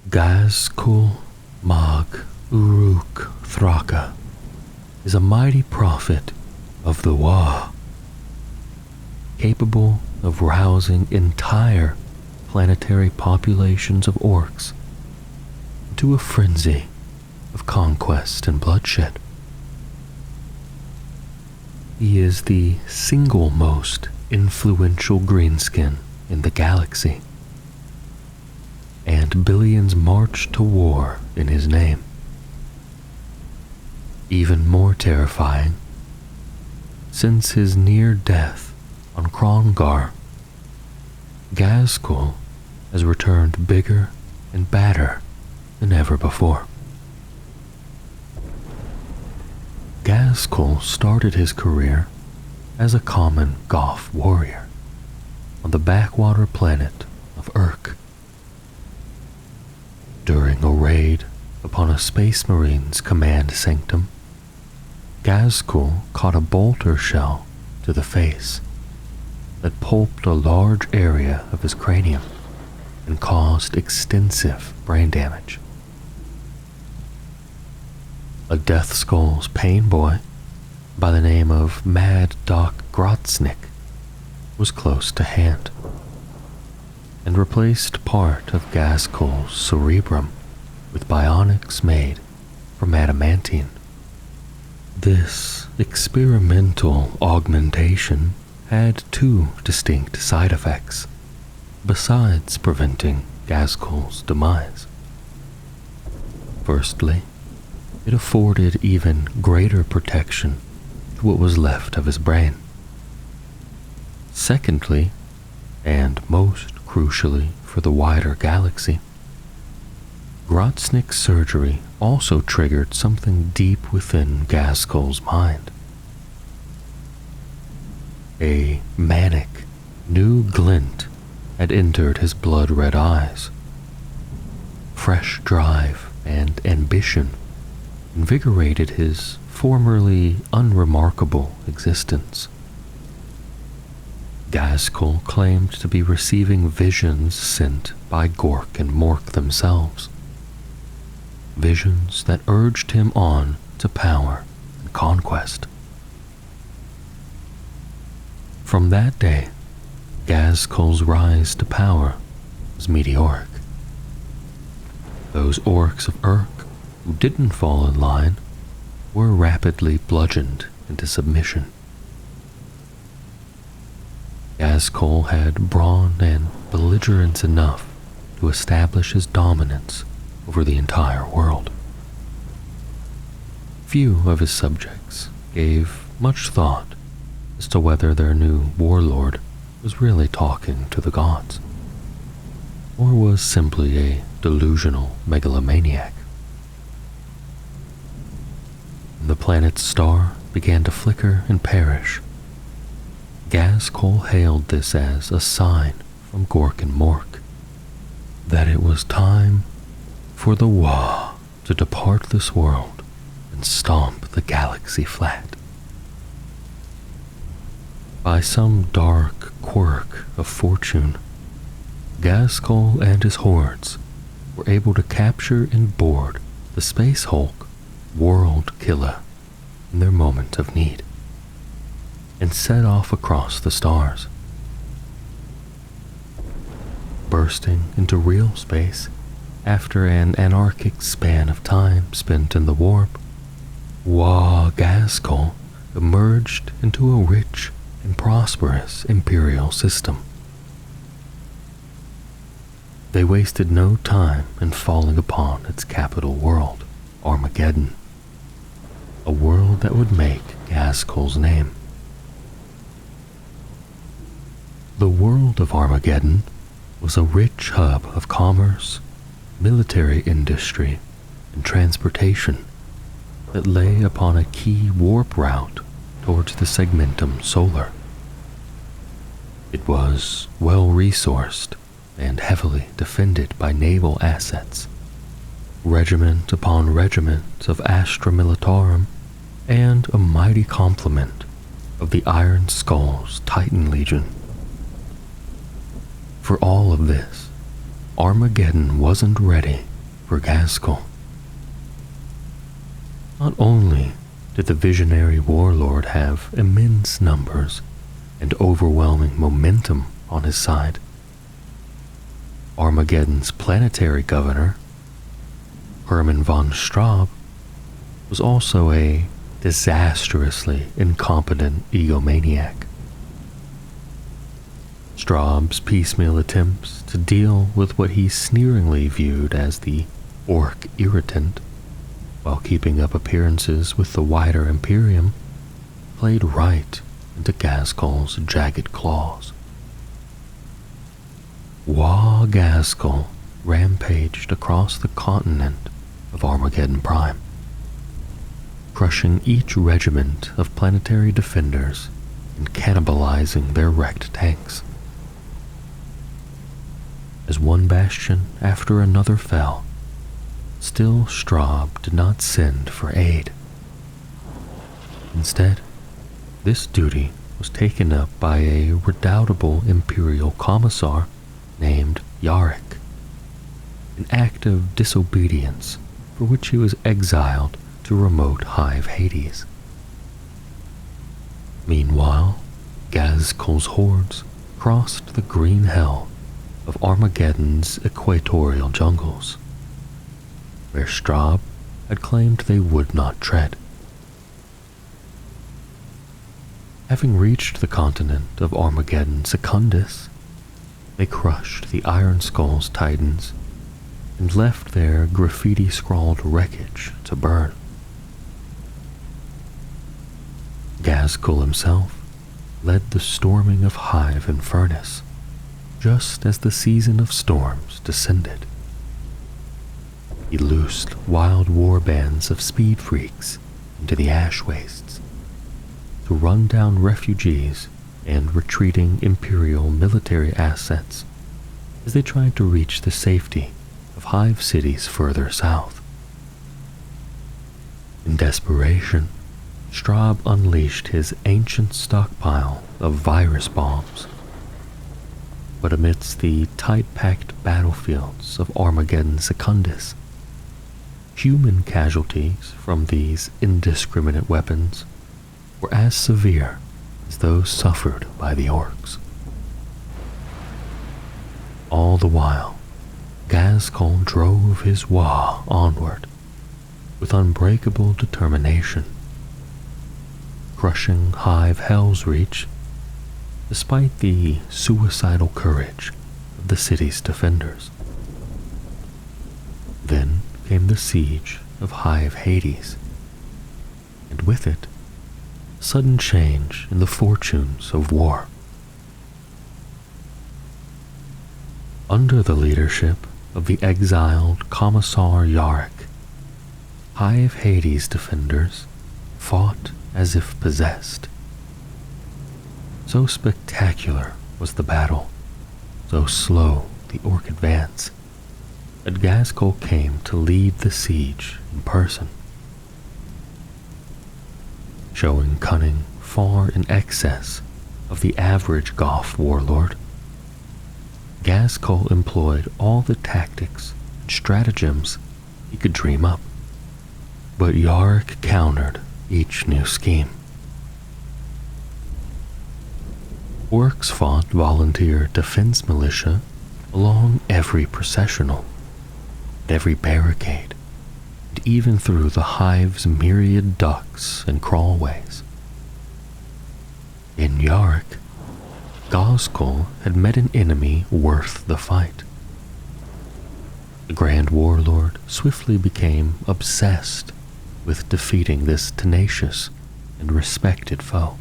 Ghazghkull Thraka is a mighty prophet of the Wa, capable of rousing entire planetary populations of orcs into a frenzy of conquest and bloodshed. He is the single most influential greenskin in the galaxy, and billions march to war in his name. Even more terrifying, since his near death on Krongar, Ghazghkull has returned bigger and badder than ever before. Ghazghkull started his career as a common Goth warrior on the backwater planet of Ork. During a raid upon a Space Marine's command sanctum, Ghazghkull caught a bolter shell to the face that pulped a large area of his cranium and caused extensive brain damage. A Death Skull's pain boy by the name of Mad Dok Grotsnik was close to hand and replaced part of Ghazghkull's cerebrum with bionics made from adamantine. This experimental augmentation had two distinct side effects, besides preventing Ghazghkull's demise. Firstly, it afforded even greater protection to what was left of his brain. Secondly, and most crucially for the wider galaxy, Grotsnik's surgery also triggered something deep within Ghazghkull's mind. A manic, new glint had entered his blood-red eyes. Fresh drive and ambition invigorated his formerly unremarkable existence. Ghazghkull claimed to be receiving visions sent by Gork and Mork themselves, visions that urged him on to power and conquest. From that day, Ghazghkull's rise to power was meteoric. Those orcs of Ork who didn't fall in line were rapidly bludgeoned into submission. Ghazghkull had brawn and belligerence enough to establish his dominance over the entire world. Few of his subjects gave much thought as to whether their new warlord was really talking to the gods, or was simply a delusional megalomaniac. When the planet's star began to flicker and perish, Ghazghkull hailed this as a sign from Gork and Mork that it was time for the Wa to depart this world and stomp the galaxy flat. By some dark quirk of fortune, Ghazghkull and his hordes were able to capture and board the Space Hulk World Killer in their moment of need, and set off across the stars. Bursting into real space after an anarchic span of time spent in the warp, Ghazghkull emerged into a rich and prosperous imperial system. They wasted no time in falling upon its capital world, Armageddon, a world that would make Ghazghkull's name. The world of Armageddon was a rich hub of commerce, military industry, and transportation that lay upon a key warp route towards the Segmentum Solar. It was well-resourced and heavily defended by naval assets, regiment upon regiment of Astra Militarum, and a mighty complement of the Iron Skull's Titan Legion. For all of this, Armageddon wasn't ready for Ghazghkull. Not only did the visionary warlord have immense numbers and overwhelming momentum on his side, Armageddon's planetary governor, Hermann von Straub, was also a disastrously incompetent egomaniac. Straub's piecemeal attempts to deal with what he sneeringly viewed as the Ork irritant, while keeping up appearances with the wider Imperium, played right into Ghazghkull's jagged claws. Ghazghkull rampaged across the continent of Armageddon Prime, crushing each regiment of planetary defenders and cannibalizing their wrecked tanks. As one bastion after another fell, still Straub did not send for aid. Instead, this duty was taken up by a redoubtable Imperial commissar named Yarrick, an act of disobedience for which he was exiled to remote Hive Hades. Meanwhile, Ghazghkull's hordes crossed the green hell of Armageddon's equatorial jungles, where Straub had claimed they would not tread. Having reached the continent of Armageddon Secundus, they crushed the Iron Skull's titans and left their graffiti-scrawled wreckage to burn. Ghazghkull himself led the storming of Hive and Furnace just as the season of storms descended. He loosed wild war bands of speed freaks into the ash wastes to run down refugees and retreating Imperial military assets as they tried to reach the safety of Hive cities further south. In desperation, Straub unleashed his ancient stockpile of virus bombs. But amidst the tight-packed battlefields of Armageddon Secundus, human casualties from these indiscriminate weapons were as severe as those suffered by the orcs. All the while, Ghazghkull drove his Wa onward with unbreakable determination, crushing Hive Hell's Reach despite the suicidal courage of the city's defenders. Then came the siege of Hive Hades, and with it, a sudden change in the fortunes of war. Under the leadership of the exiled Commissar Yarrick, Hive Hades defenders fought as if possessed. So spectacular was the battle, so slow the Ork advance, that Ghazghkull came to lead the siege in person. Showing cunning far in excess of the average Goth warlord, Ghazghkull employed all the tactics and stratagems he could dream up, but Yarrick countered each new scheme. Orcs fought volunteer defense militia along every processional, at every barricade, and even through the Hive's myriad ducts and crawlways. In Yarrick, Ghazghkull had met an enemy worth the fight. The Grand Warlord swiftly became obsessed with defeating this tenacious and respected foe.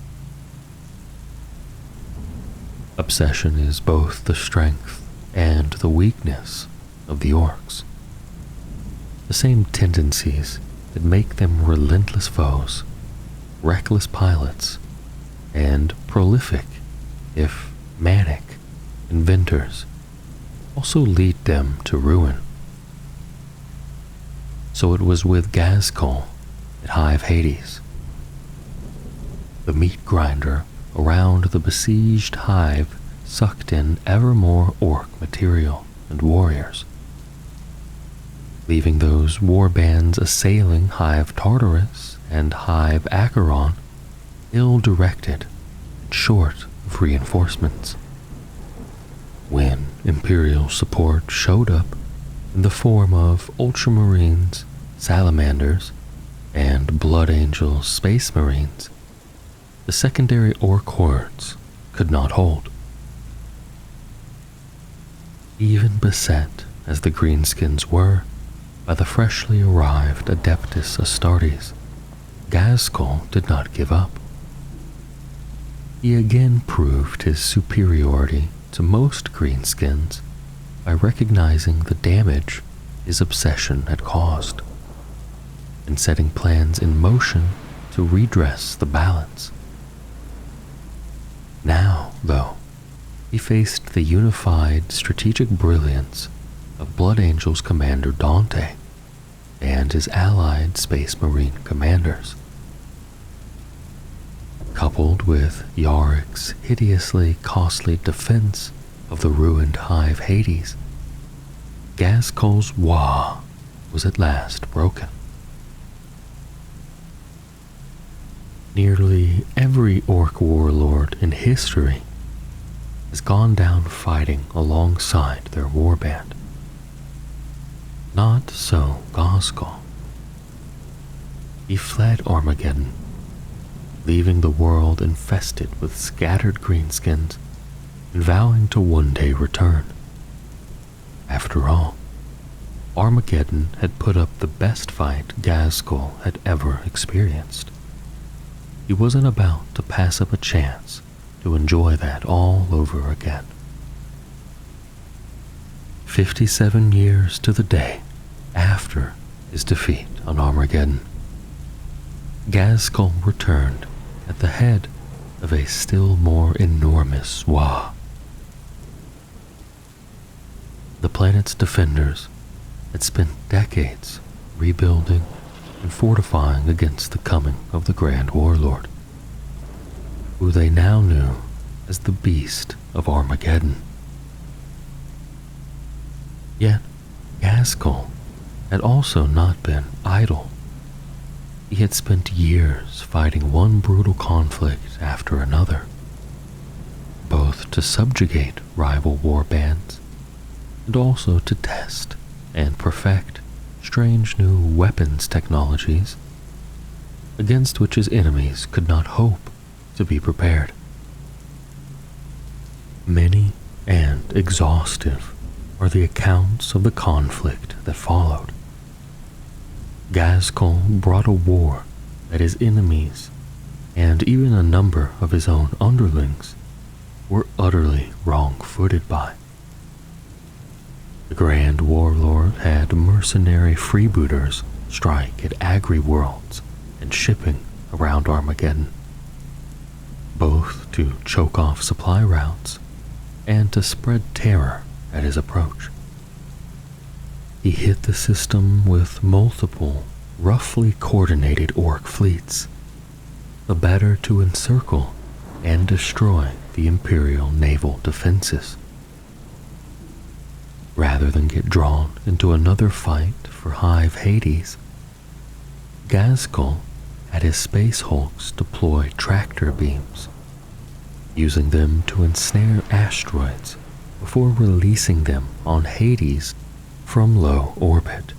Obsession is both the strength and the weakness of the orcs. The same tendencies that make them relentless foes, reckless pilots, and prolific, if manic, inventors also lead them to ruin. So it was with Ghazghkull at Hive Hades. The meat grinder around the besieged hive sucked in ever more orc material and warriors. leaving those warbands assailing Hive Tartarus and Hive Acheron ill-directed and short of reinforcements. When Imperial support showed up in the form of Ultramarines, Salamanders, and Blood Angel Space Marines, the secondary Ork hordes could not hold. Even beset as the Greenskins were by the freshly arrived Adeptus Astartes, Ghazghkull did not give up. He again proved his superiority to most Greenskins by recognizing the damage his obsession had caused, and setting plans in motion to redress the balance. Now, though, he faced the unified strategic brilliance of Blood Angel's commander Dante and his allied Space Marine commanders. Coupled with Yarick's hideously costly defense of the ruined Hive Hades, Ghazghkull's Wa was at last broken. Nearly every Ork warlord in history has gone down fighting alongside their warband. Not so Ghazghkull. He fled Armageddon, leaving the world infested with scattered greenskins and vowing to one day return. After all, Armageddon had put up the best fight Ghazghkull had ever experienced. He wasn't about to pass up a chance to enjoy that all over again. 57 years to the day after his defeat on Armageddon, Ghazghkull returned at the head of a still more enormous Wa. The planet's defenders had spent decades rebuilding and fortifying against the coming of the Grand Warlord, who they now knew as the Beast of Armageddon. Yet, Ghazghkull had also not been idle. He had spent years fighting one brutal conflict after another, both to subjugate rival warbands and also to test and perfect strange new weapons technologies against which his enemies could not hope to be prepared. Many and exhaustive are the accounts of the conflict that followed. Ghazghkull brought a war that his enemies, and even a number of his own underlings, were utterly wrong-footed by. The Grand Warlord had mercenary freebooters strike at agri-worlds and shipping around Armageddon, both to choke off supply routes and to spread terror at his approach. He hit the system with multiple, roughly coordinated Ork fleets, the better to encircle and destroy the Imperial naval defenses. Rather than get drawn into another fight for Hive Hades, Ghazghkull had his space hulks deploy tractor beams, using them to ensnare asteroids before releasing them on Hades from low orbit.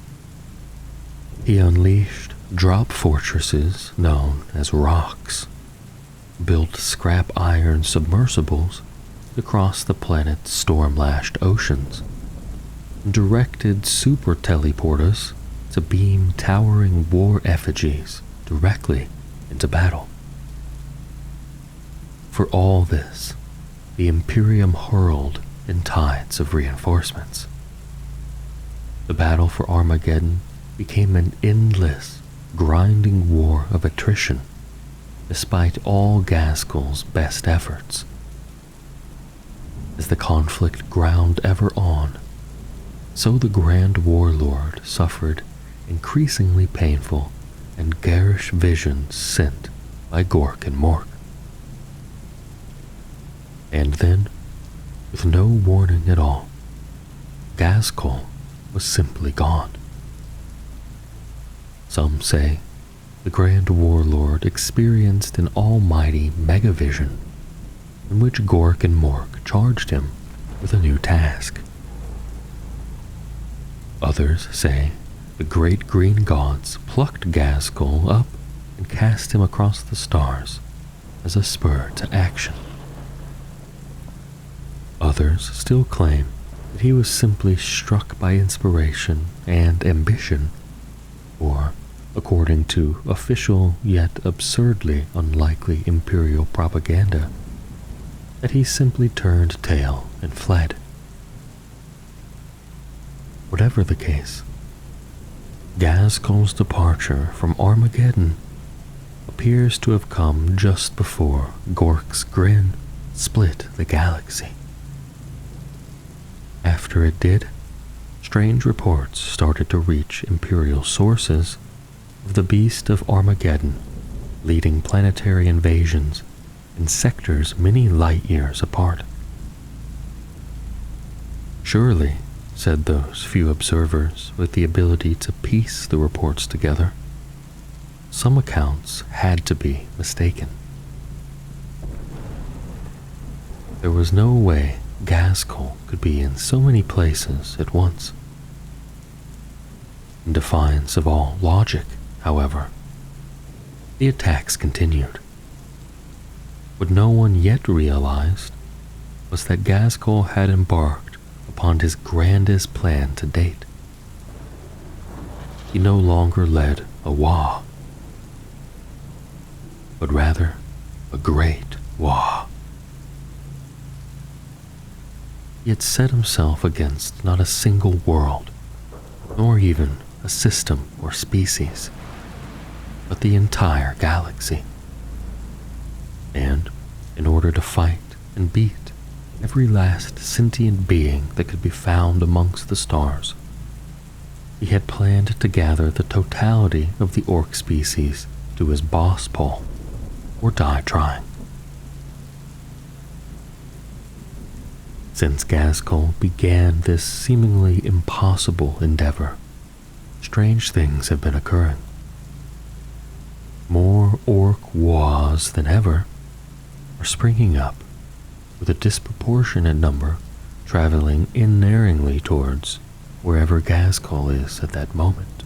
He unleashed drop fortresses known as rocks, built scrap iron submersibles to cross the planet's storm-lashed oceans, and directed super teleporters to beam towering war effigies directly into battle. For all this, the Imperium hurled in tides of reinforcements. The battle for Armageddon became an endless, grinding war of attrition, despite all Ghazghkull's best efforts. As the conflict ground ever on, so the Grand Warlord suffered increasingly painful and garish visions sent by Gork and Mork. And then, with no warning at all, Ghazghkull was simply gone. Some say the Grand Warlord experienced an almighty megavision in which Gork and Mork charged him with a new task. Others say the great green gods plucked Ghazghkull up and cast him across the stars as a spur to action. Others still claim that he was simply struck by inspiration and ambition, or, according to official yet absurdly unlikely imperial propaganda, that he simply turned tail and fled. Whatever the case, Ghazghkull's departure from Armageddon appears to have come just before Gork's grin split the galaxy. After it did, strange reports started to reach Imperial sources of the beast of Armageddon leading planetary invasions in sectors many light years apart. Surely, said those few observers with the ability to piece the reports together, some accounts had to be mistaken. There was no way Ghazghkull could be in so many places at once. In defiance of all logic, however, the attacks continued. What no one yet realized was that Ghazghkull had embarked upon his grandest plan to date. He no longer led a war, but rather a great war. He had set himself against not a single world, nor even a system or species, but the entire galaxy. And in order to fight and beat every last sentient being that could be found amongst the stars, he had planned to gather the totality of the orc species to his boss pole, or die trying. Since Ghazghkull began this seemingly impossible endeavor, strange things have been occurring. More orc wars than ever are springing up, with a disproportionate number traveling unerringly towards wherever Ghazghkull is at that moment.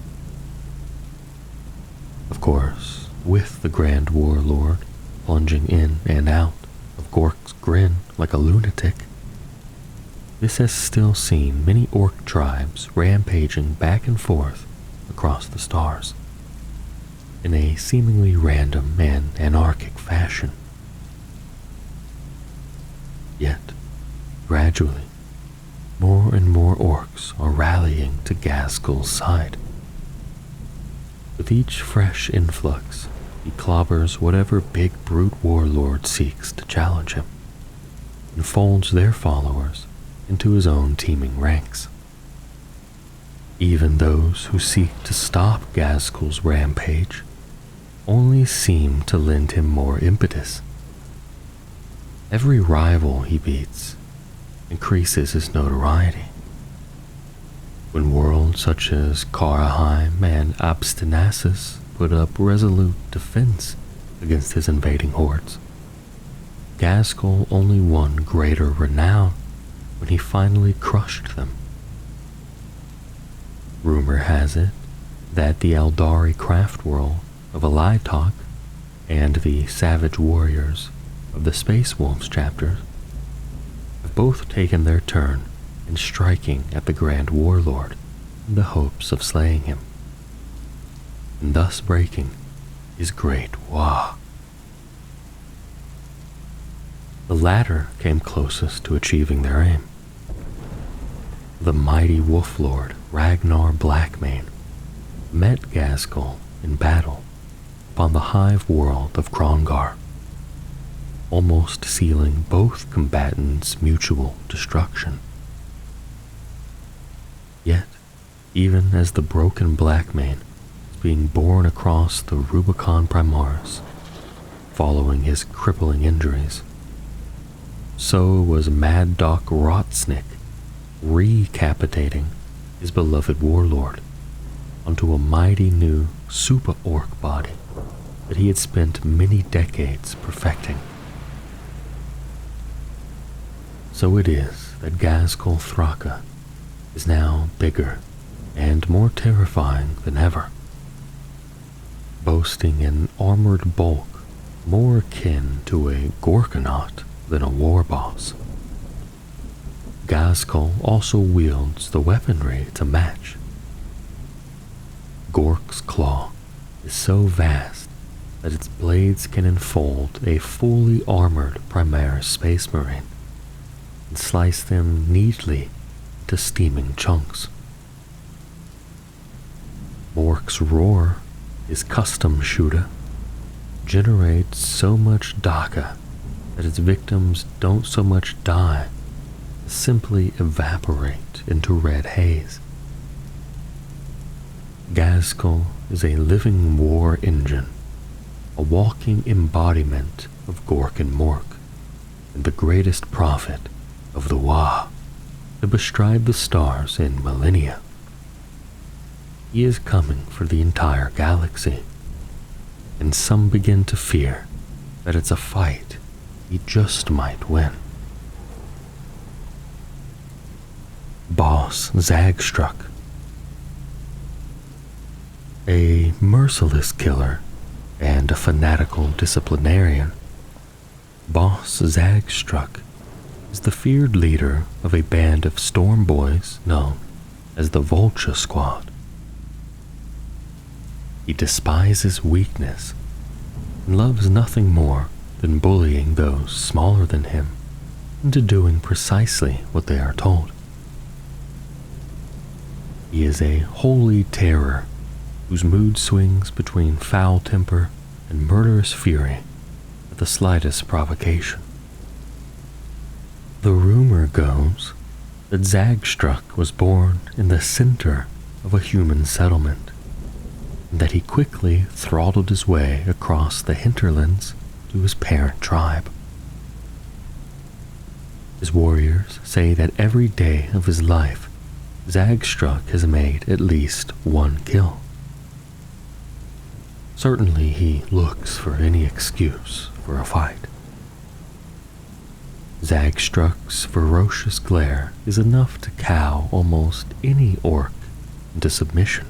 Of course, with the Grand Warlord plunging in and out of Gork's grin like a lunatic, this has still seen many orc tribes rampaging back and forth across the stars in a seemingly random and anarchic fashion. Yet, gradually, more and more orcs are rallying to Ghazghkull's side. With each fresh influx, he clobbers whatever big brute warlord seeks to challenge him, and folds their followers into his own teeming ranks. Even those who seek to stop Ghazghkull's rampage only seem to lend him more impetus. Every rival he beats increases his notoriety. When worlds such as Karaheim and Abstinasis put up resolute defense against his invading hordes, Ghazghkull only won greater renown when he finally crushed them. Rumor has it that the Eldari craft world of Alitok and the Savage Warriors of the Space Wolves chapters have both taken their turn in striking at the Grand Warlord in the hopes of slaying him, and thus breaking his great war. The latter came closest to achieving their aim. The mighty Wolf Lord Ragnar Blackmane met Ghazghkull in battle upon the hive world of Krongar, almost sealing both combatants' mutual destruction. Yet, even as the broken Blackmane was being borne across the Rubicon Primaris, following his crippling injuries, so was Mad Dok Grotsnik recapitating his beloved warlord, onto a mighty new super orc body that he had spent many decades perfecting. So it is that Ghazghkull Thraka is now bigger and more terrifying than ever, boasting an armored bulk more akin to a Gorkanaut than a war boss. Ghazghkull also wields the weaponry to match. Gork's claw is so vast that its blades can enfold a fully armored Primaris Space Marine and slice them neatly into steaming chunks. Mork's roar, his custom shooter, generates so much Daka that its victims don't so much die as simply evaporate into red haze. Ghazghkull is a living war engine, a walking embodiment of Gork and Mork, and the greatest prophet of the Wa to bestride the stars in millennia. He is coming for the entire galaxy, and some begin to fear that it's a fight he just might win. Boss Zagstruk. A merciless killer and a fanatical disciplinarian, Boss Zagstruk is the feared leader of a band of storm boys known as the Vulture Squad. He despises weakness and loves nothing more than bullying those smaller than him into doing precisely what they are told. He is a holy terror whose mood swings between foul temper and murderous fury at the slightest provocation. The rumor goes that Zagstruk was born in the center of a human settlement, and that he quickly throttled his way across the hinterlands to his parent tribe. His warriors say that every day of his life, Zagstruk has made at least one kill. Certainly he looks for any excuse for a fight. Zagstruk's ferocious glare is enough to cow almost any orc into submission,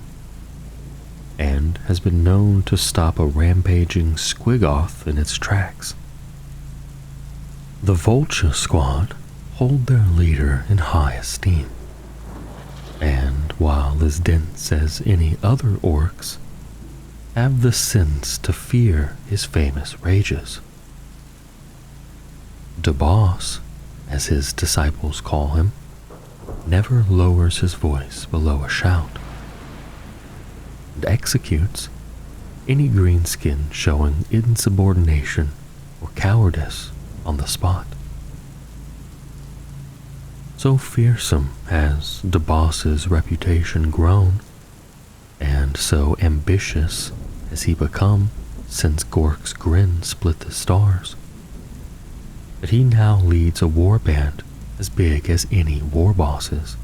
and has been known to stop a rampaging squigoth in its tracks. The Vulture Squad hold their leader in high esteem, and while as dense as any other orcs, have the sense to fear his famous rages. The boss, as his disciples call him, never lowers his voice below a shout, and executes any greenskin showing insubordination or cowardice on the spot. So fearsome has the boss's reputation grown, and so ambitious has he become since Gork's grin split the stars, that he now leads a warband as big as any war bosses.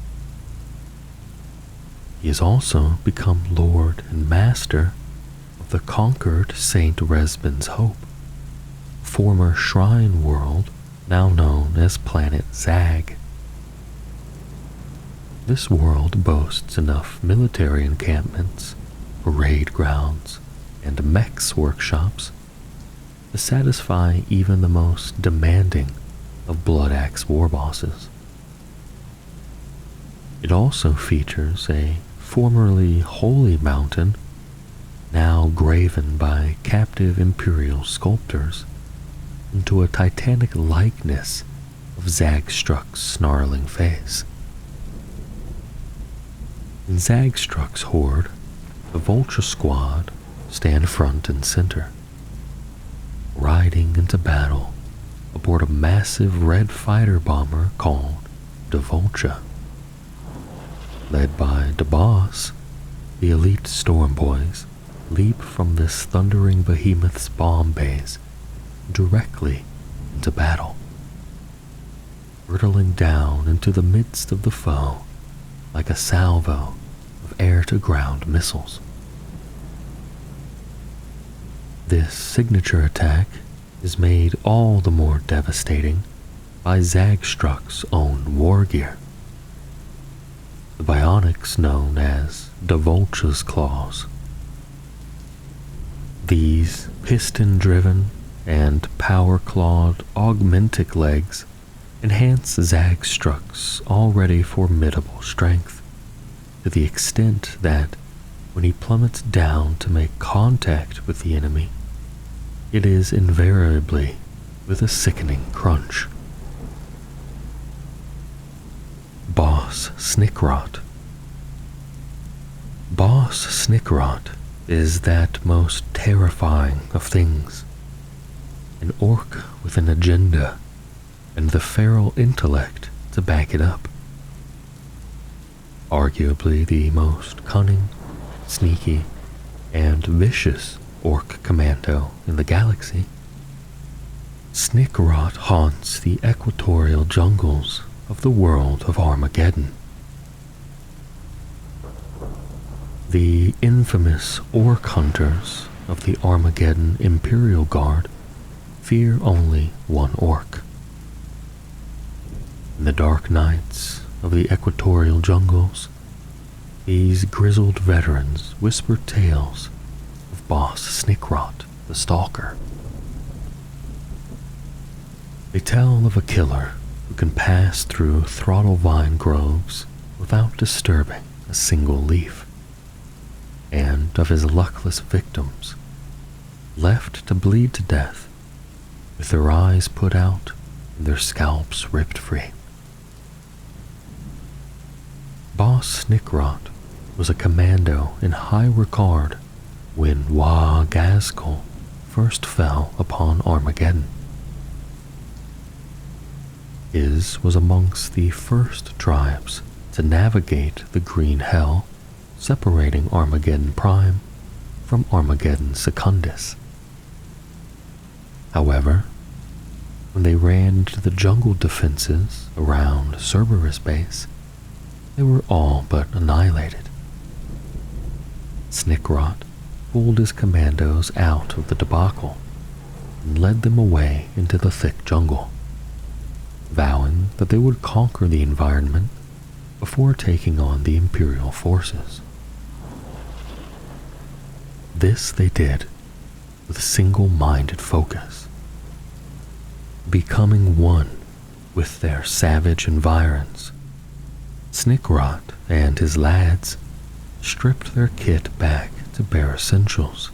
He has also become lord and master of the conquered St. Resbin's Hope, former shrine world now known as Planet Zag. This world boasts enough military encampments, parade grounds, and mechs workshops to satisfy even the most demanding of Blood Axe war bosses. It also features a formerly holy mountain, now graven by captive imperial sculptors into a titanic likeness of Zagstruk's snarling face. In Zagstruk's horde, the Vulture Squad stand front and center, riding into battle aboard a massive red fighter bomber called the Vulture. Led by the boss, the elite storm boys leap from this thundering behemoth's bomb bays directly into battle, hurtling down into the midst of the foe like a salvo of air-to-ground missiles. This signature attack is made all the more devastating by Zagstruk's own war gear, the bionics known as know-wotz claws. These piston-driven and power-clawed augmentic legs enhance Zagstruk's already formidable strength to the extent that when he plummets down to make contact with the enemy, it is invariably with a sickening crunch. Boss Snikrot. Boss Snikrot is that most terrifying of things, an orc with an agenda and the feral intellect to back it up. Arguably the most cunning, sneaky, and vicious orc commando in the galaxy, Snikrot haunts the equatorial jungles of the world of Armageddon. The infamous orc hunters of the Armageddon Imperial Guard fear only one orc. In the dark nights of the equatorial jungles, these grizzled veterans whisper tales of Boss Snikrot the Stalker. They tell of a killer who can pass through throttle vine groves without disturbing a single leaf, and of his luckless victims, left to bleed to death with their eyes put out and their scalps ripped free. Boss Snikrot was a commando in high regard when Ghazghkull first fell upon Armageddon. His was amongst the first tribes to navigate the green hell separating Armageddon Prime from Armageddon Secundus. However, when they ran into the jungle defenses around Cerberus Base, they were all but annihilated. Snikrot pulled his commandos out of the debacle and led them away into the thick jungle, vowing that they would conquer the environment before taking on the Imperial forces. This they did with single-minded focus, becoming one with their savage environs. Snikrot and his lads stripped their kit back to bare essentials.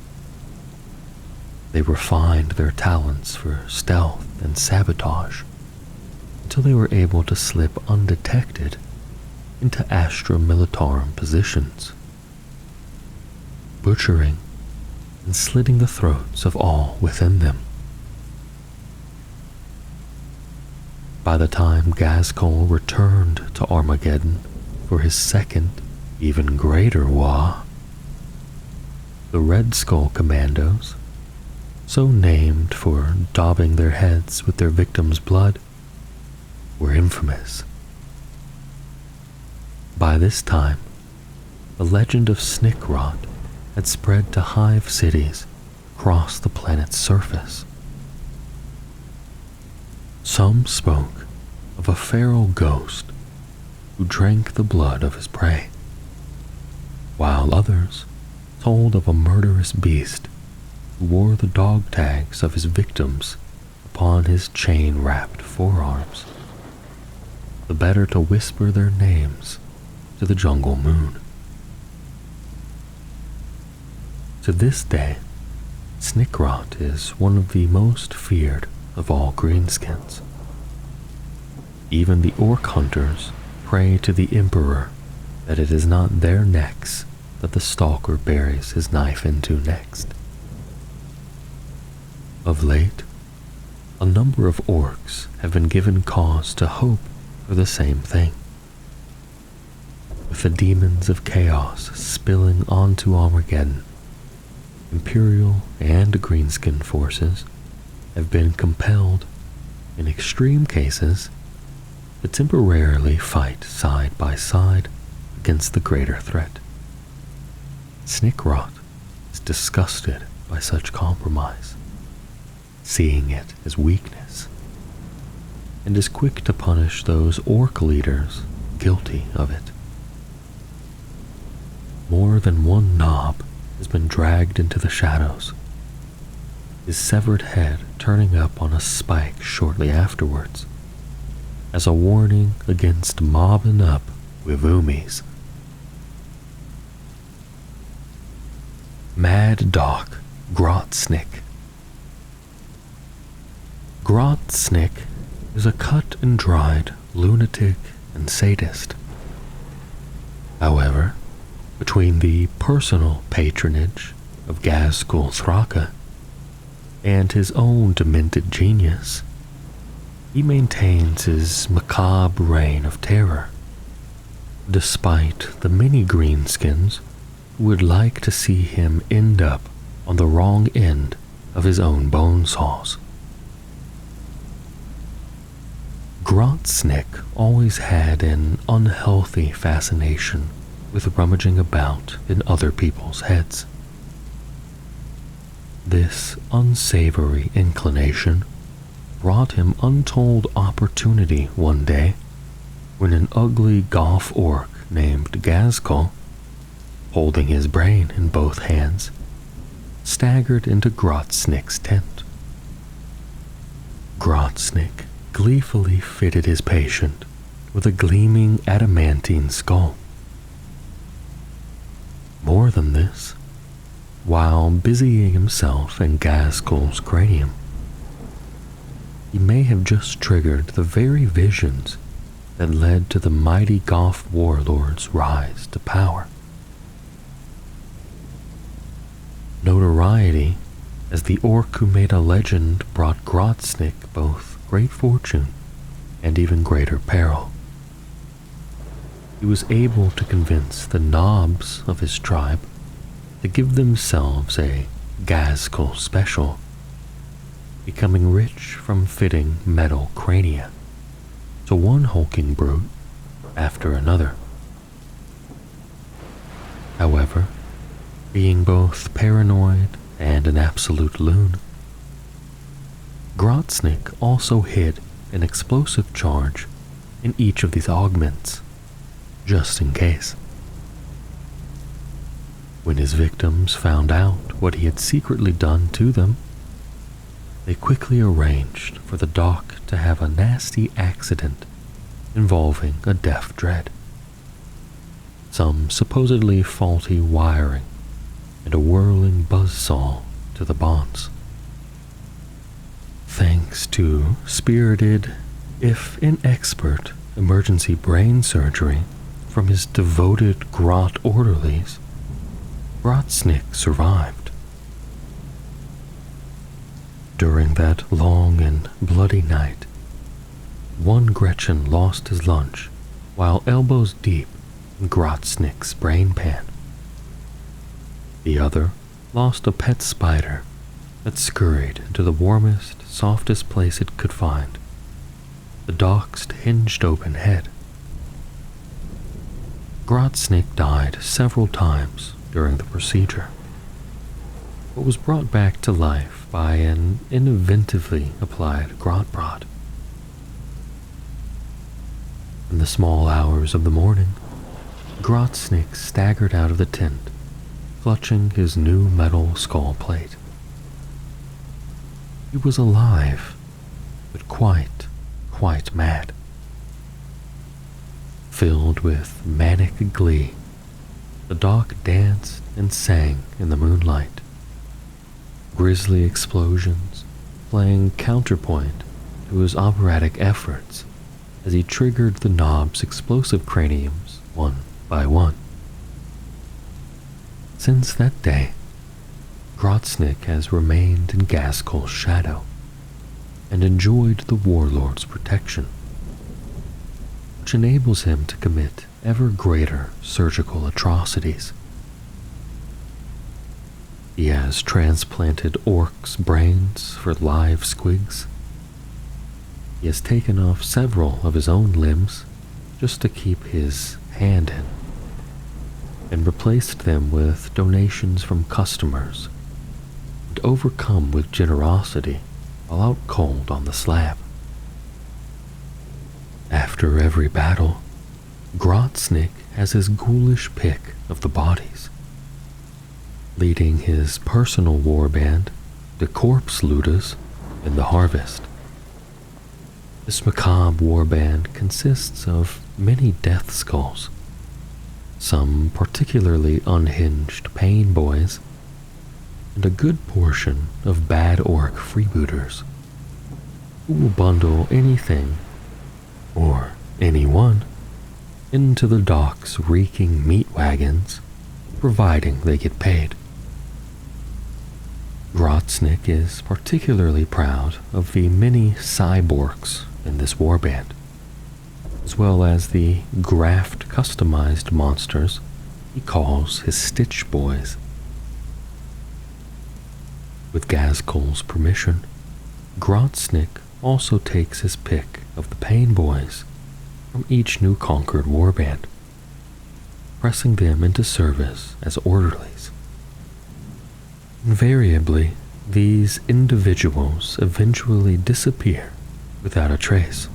They refined their talents for stealth and sabotage until they were able to slip undetected into Astra Militarum positions, butchering and slitting the throats of all within them. By the time Ghazghkull returned to Armageddon for his second, even greater Wa, the Red Skull Commandos, so named for daubing their heads with their victims' blood, were infamous. By this time, the legend of Snikrot had spread to hive cities across the planet's surface. Some spoke of a feral ghost who drank the blood of his prey, while others told of a murderous beast who wore the dog tags of his victims upon his chain-wrapped forearms, the better to whisper their names to the jungle moon. To this day, Snikrot is one of the most feared of all greenskins. Even the orc hunters pray to the Emperor that it is not their necks that the stalker buries his knife into next. Of late, a number of orcs have been given cause to hope for the same thing. With the demons of chaos spilling onto Armageddon, Imperial and Greenskin forces have been compelled, in extreme cases, to temporarily fight side by side against the greater threat. Snikrot is disgusted by such compromise, seeing it as weakness, and is quick to punish those orc leaders guilty of it. More than one knob has been dragged into the shadows, his severed head turning up on a spike shortly afterwards, as a warning against mobbing up with Umis. Mad Dok Grotsnik. Grotsnik is a cut and dried lunatic and sadist. However, between the personal patronage of Ghazghkull Thraka and his own demented genius, he maintains his macabre reign of terror, despite the many greenskins who would like to see him end up on the wrong end of his own bone saws. Grotsnik always had an unhealthy fascination with rummaging about in other people's heads. This unsavory inclination brought him untold opportunity one day when an ugly golf orc named Ghazghkull, holding his brain in both hands, staggered into Grotsnik's tent. Grotsnik gleefully fitted his patient with a gleaming adamantine skull. More than this, while busying himself in Ghazghkull's cranium, he may have just triggered the very visions that led to the mighty Goth warlord's rise to power. Notoriety as the orc who made a legend brought Grotsnik both great fortune and even greater peril. He was able to convince the knobs of his tribe to give themselves a Ghazghkull special, becoming rich from fitting metal crania to one hulking brute after another. However, being both paranoid and an absolute loon, Grotsnik also hid an explosive charge in each of these augments, just in case. When his victims found out what he had secretly done to them, they quickly arranged for the Dok to have a nasty accident involving a deaf dread, some supposedly faulty wiring, and a whirling buzzsaw to the bonds. Thanks to spirited, if inexpert, emergency brain surgery from his devoted grot orderlies, Grotsnik survived. During that long and bloody night, one Gretchen lost his lunch while elbows deep in Grotsnik's brain pan. The other lost a pet spider that scurried into the warmest, softest place it could find, the Dok's hinged open head. Grotsnik died several times during the procedure, but was brought back to life by an inventively applied grotbrod. In the small hours of the morning, Grotsnik staggered out of the tent, clutching his new metal skull plate. He was alive, but quite mad. Filled with manic glee, the Dok danced and sang in the moonlight, grisly explosions playing counterpoint to his operatic efforts as he triggered the knob's explosive craniums one by one. Since that day, Grotsnik has remained in Ghazghkull's shadow and enjoyed the warlord's protection, which enables him to commit ever greater surgical atrocities. He has transplanted orcs' brains for live squigs. He has taken off several of his own limbs just to keep his hand in. and replaced them with donations from customers, and overcome with generosity while out cold on the slab. After every battle, Grotsnik has his ghoulish pick of the bodies, leading his personal warband, the Corpse Looters, in the harvest. This macabre warband consists of many death skulls, some particularly unhinged pain boys, and a good portion of bad orc freebooters, who will bundle anything, or anyone, into the docks reeking meat wagons, providing they get paid. Grotsnik is particularly proud of the many cyborgs in this warband, as well as the graft customized monsters he calls his Stitch Boys. With Ghazghkull's permission, Grotsnik also takes his pick of the Pain Boys from each new conquered warband, pressing them into service as orderlies. Invariably, these individuals eventually disappear without a trace.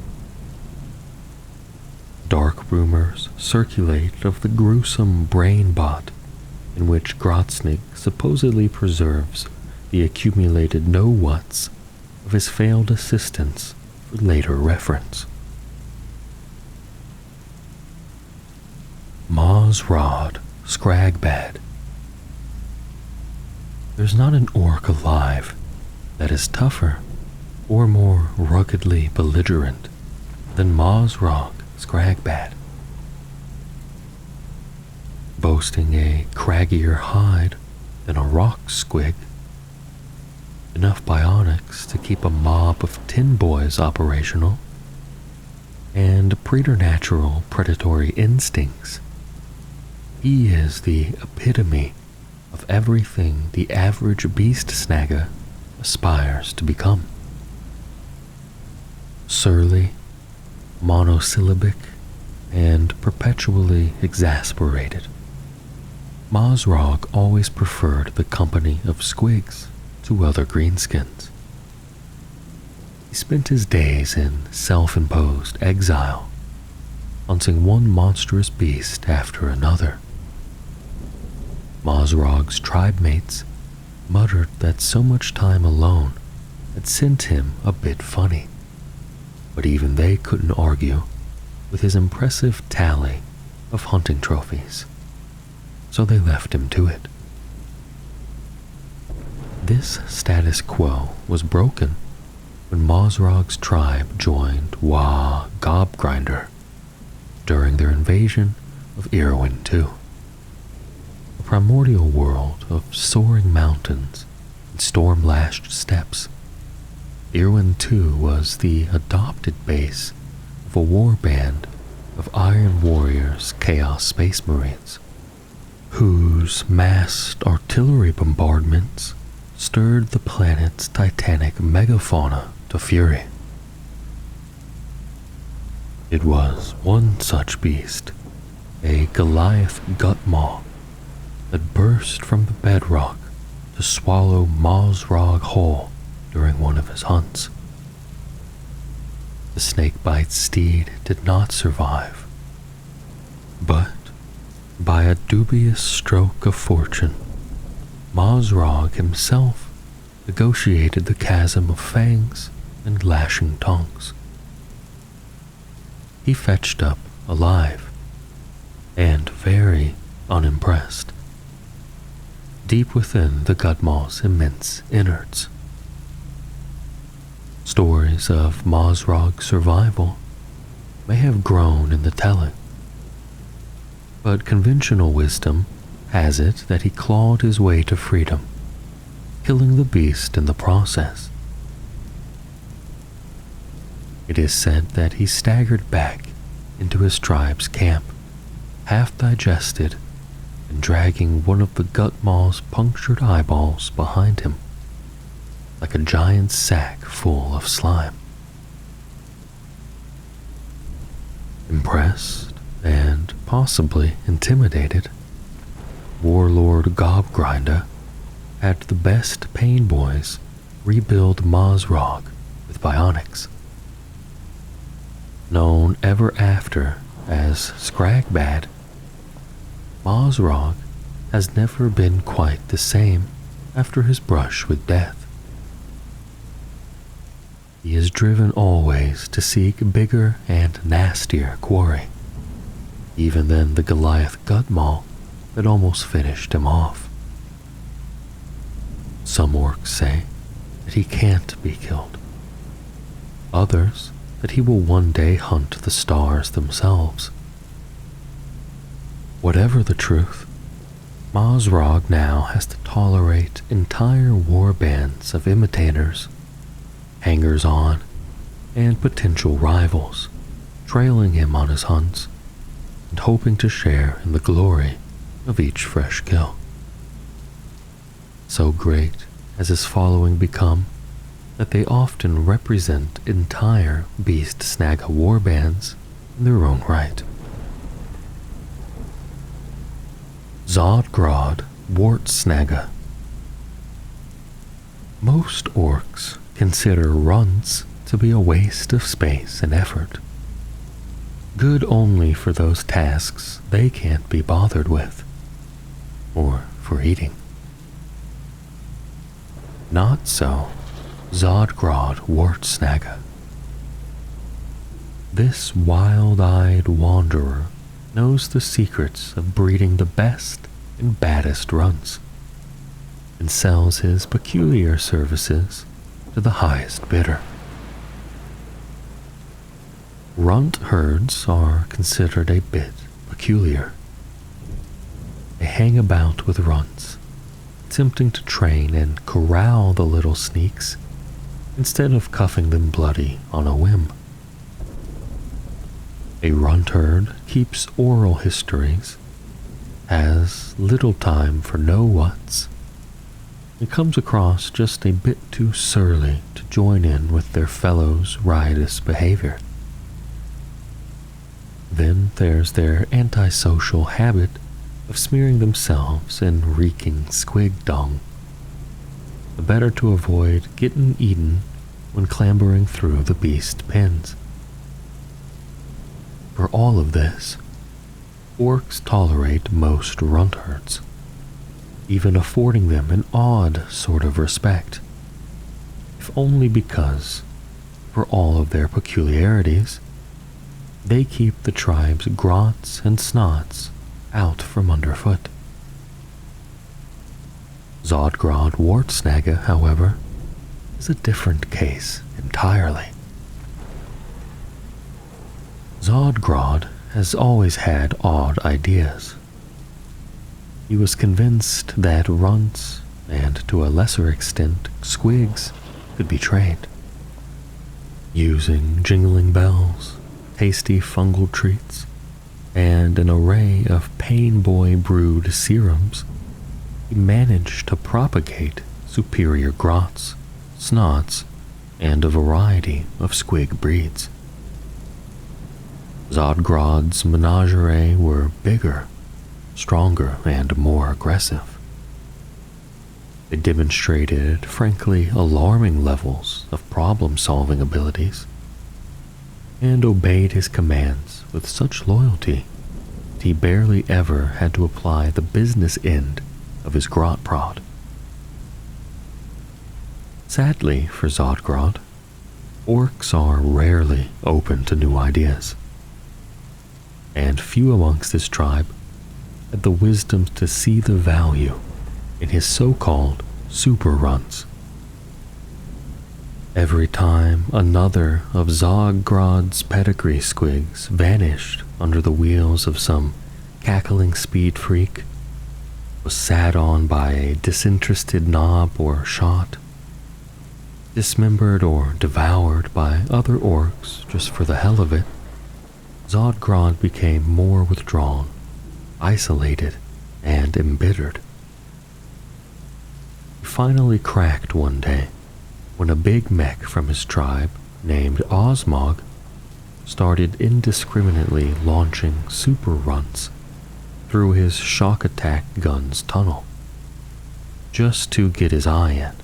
Dark rumors circulate of the gruesome brain bot in which Grotsnik supposedly preserves the accumulated know-wotz of his failed assistants for later reference. Mozrog Skragbad. There's not an orc alive that is tougher or more ruggedly belligerent than Mozrog Skragbad. Boasting a craggier hide than a rock squig, enough bionics to keep a mob of tin boys operational, and preternatural predatory instincts, he is the epitome of everything the average beast snagga aspires to become. Surly, monosyllabic, and perpetually exasperated, Mozrog always preferred the company of squigs to other greenskins. He spent his days in self-imposed exile, hunting one monstrous beast after another. Mozrog's tribe mates muttered that so much time alone had sent him a bit funny, but even they couldn't argue with his impressive tally of hunting trophies, so they left him to it. This status quo was broken when Mozrog's tribe joined Gobgrinder during their invasion of Irwin II. A primordial world of soaring mountains and storm-lashed steppes, Irwin II was the adopted base of a warband of Iron Warriors Chaos Space Marines, whose massed artillery bombardments stirred the planet's titanic megafauna to fury. It was one such beast, a Goliath gut maw, that burst from the bedrock to swallow Mozrog whole during one of his hunts. The snakebite steed did not survive, but by a dubious stroke of fortune, Mozrog himself negotiated the chasm of fangs and lashing tongues. He fetched up alive, and very unimpressed, deep within the Gutmaw's immense innards. Stories of Mozrog's survival may have grown in the telling, but conventional wisdom has it that he clawed his way to freedom, killing the beast in the process. It is said that he staggered back into his tribe's camp, half digested and dragging one of the Gutmaw's punctured eyeballs behind him, like a giant sack full of slime. Impressed and possibly intimidated, Warlord Gobgrinda had the best pain boys rebuild Mozrog with bionics. Known ever after as Skragbad, Mozrog has never been quite the same after his brush with death. He is driven always to seek bigger and nastier quarry, even than the Goliath gut maul that almost finished him off. Some orcs say that he can't be killed. Others that he will one day hunt the stars themselves. Whatever the truth, Mozrog now has to tolerate entire war bands of imitators, hangers-on, and potential rivals, trailing him on his hunts and hoping to share in the glory of each fresh kill. So great has his following become that they often represent entire Beast Snagga warbands in their own right. Zodgrod Wartsnagga. Most orcs consider runts to be a waste of space and effort, good only for those tasks they can't be bothered with, or for eating. Not so Zodgrod Wartsnagga. This wild-eyed wanderer knows the secrets of breeding the best and baddest runts, and sells his peculiar services to the highest bidder. Runt herds are considered a bit peculiar. They hang about with runts, attempting to train and corral the little sneaks instead of cuffing them bloody on a whim. A runt herd keeps oral histories, has little time for know-wotz, and comes across just a bit too surly to join in with their fellows' riotous behavior. Then there's their antisocial habit of smearing themselves in reeking squig dung, the better to avoid getting eaten when clambering through the beast pens. For all of this, orcs tolerate most runt herds, even affording them an odd sort of respect, if only because, for all of their peculiarities, they keep the tribe's grots and snots out from underfoot. Zodgrod Wartsnagga, however, is a different case entirely. Zodgrod has always had odd ideas. He was convinced that runts, and to a lesser extent squigs, could be trained. Using jingling bells, tasty fungal treats, and an array of pain boy brewed serums, he managed to propagate superior grots, snots, and a variety of squig breeds. Zodgrod's menagerie were bigger, stronger, and more aggressive. They demonstrated frankly alarming levels of problem-solving abilities, and obeyed his commands with such loyalty that he barely ever had to apply the business end of his grot prod. Sadly for Zodgrod, orcs are rarely open to new ideas, and few amongst his tribe had the wisdom to see the value in his so-called super runts. Every time another of Zodgrod's pedigree squigs vanished under the wheels of some cackling speed freak, was sat on by a disinterested knob or shot, dismembered or devoured by other orcs just for the hell of it, Zodgrod became more withdrawn, isolated, and embittered. He finally cracked one day when a big mech from his tribe named Osmog started indiscriminately launching super runts through his shock attack gun's tunnel, just to get his eye in.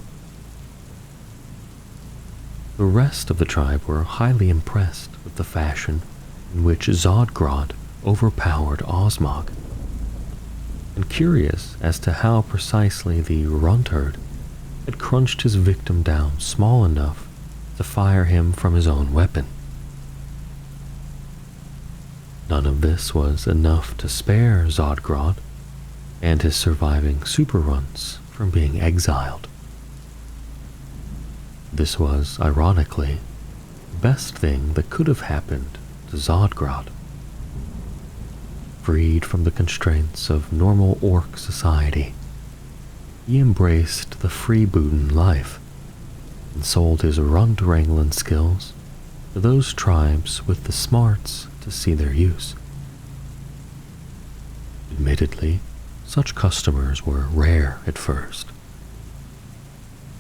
The rest of the tribe were highly impressed with the fashion in which Zodgrod overpowered Osmog, and curious as to how precisely the Runtherd had crunched his victim down small enough to fire him from his own weapon. None of this was enough to spare Zodgrod and his surviving super runts from being exiled. This was, ironically, the best thing that could have happened to Zodgrod. Freed from the constraints of normal orc society, he embraced the freebootin' life and sold his runt-wrangling skills to those tribes with the smarts to see their use. Admittedly, such customers were rare at first.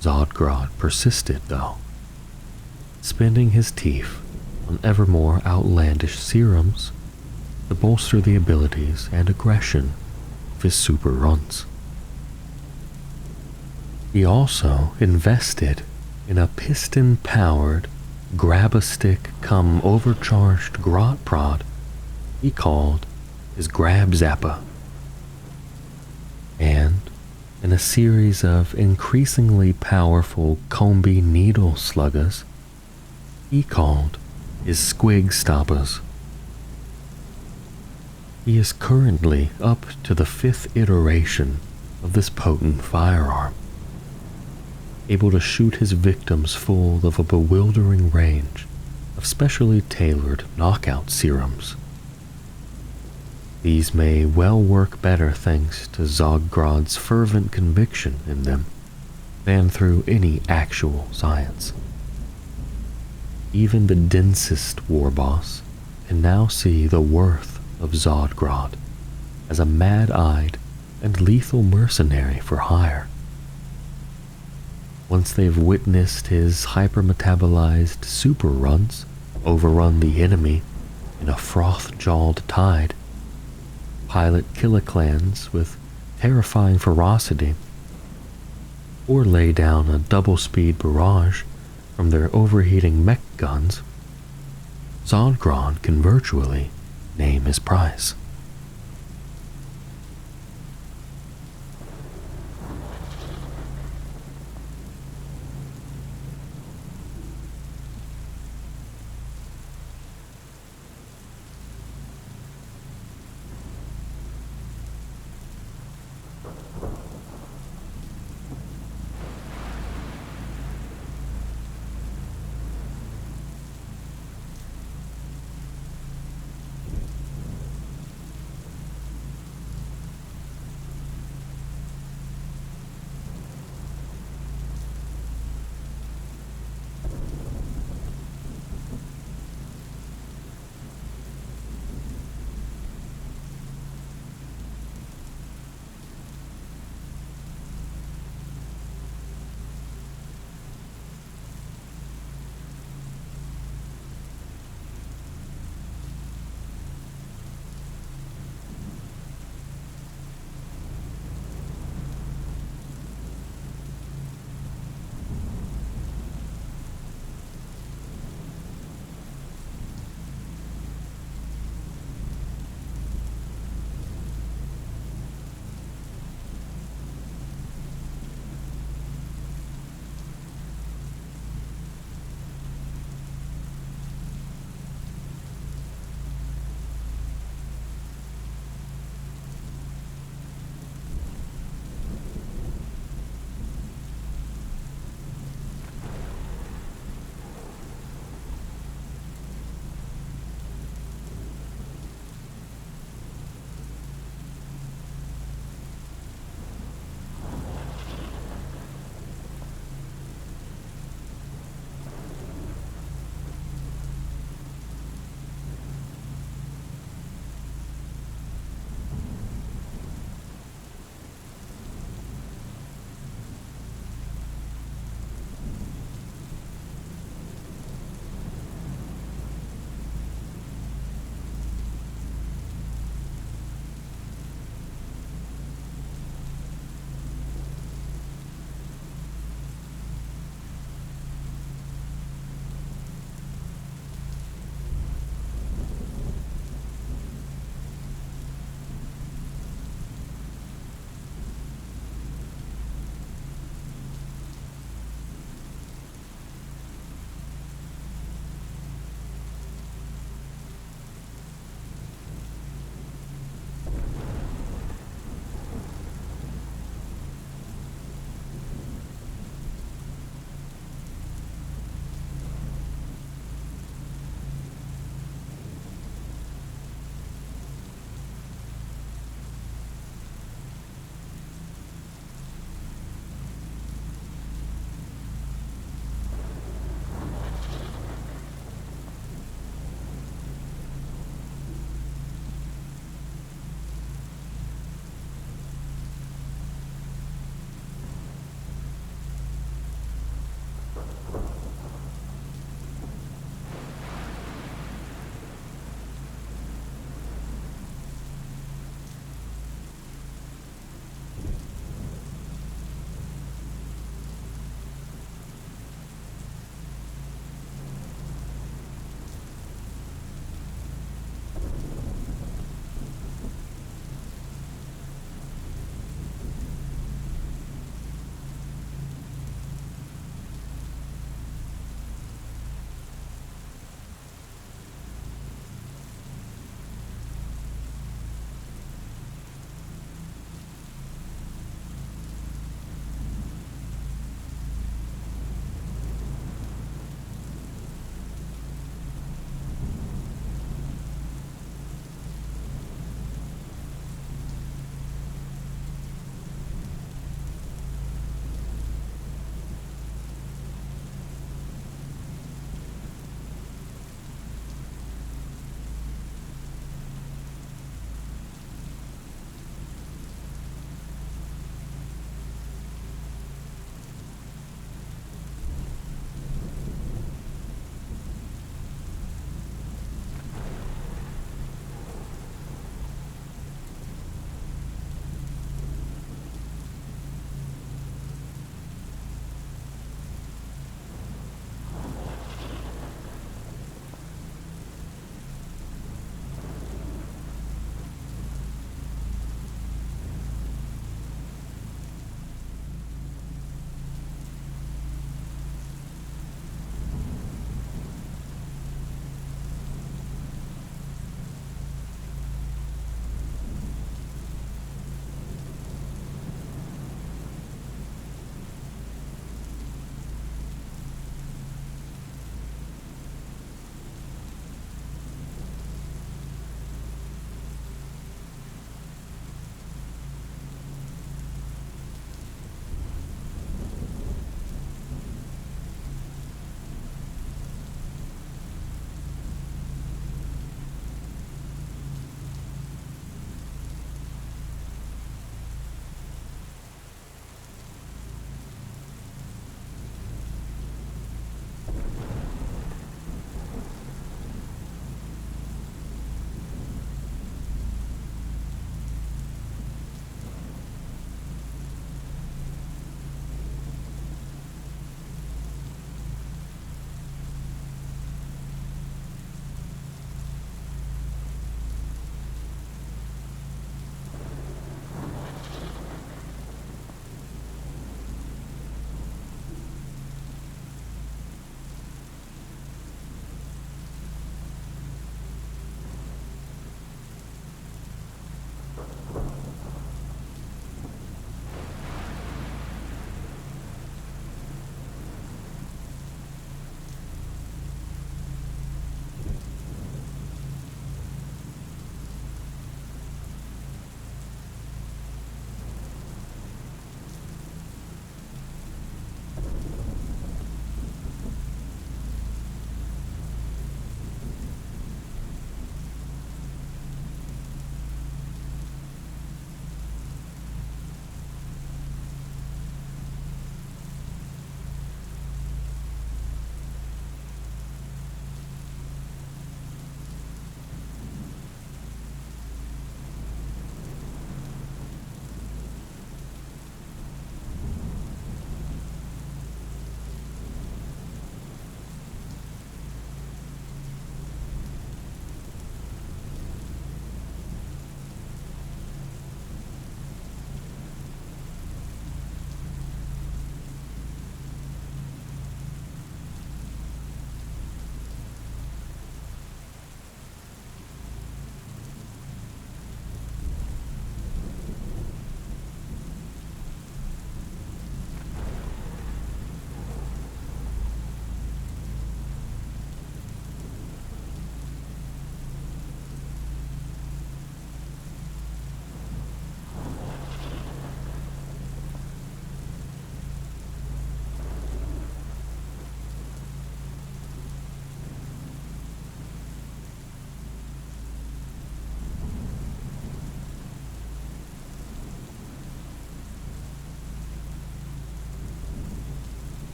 Zodgrod persisted, though, spending his teeth on ever more outlandish serums to bolster the abilities and aggression of his super runts. He also invested in a piston-powered grab-a-stick-come-overcharged grot prod he called his Grab Zappa, and in a series of increasingly powerful Combi needle sluggas he called his Squig Stoppas. He is currently up to the 5th iteration of this potent firearm, able to shoot his victims full of a bewildering range of specially tailored knockout serums. These may well work better thanks to Zodgrod's fervent conviction in them than through any actual science. Even the densest war boss can now see the worth of Zodgrod as a mad-eyed and lethal mercenary for hire. Once they've witnessed his hyper-metabolized super runs overrun the enemy in a froth-jawed tide, pilot killiclans with terrifying ferocity, or lay down a double-speed barrage from their overheating mech guns, Zodgrod can virtually name his price.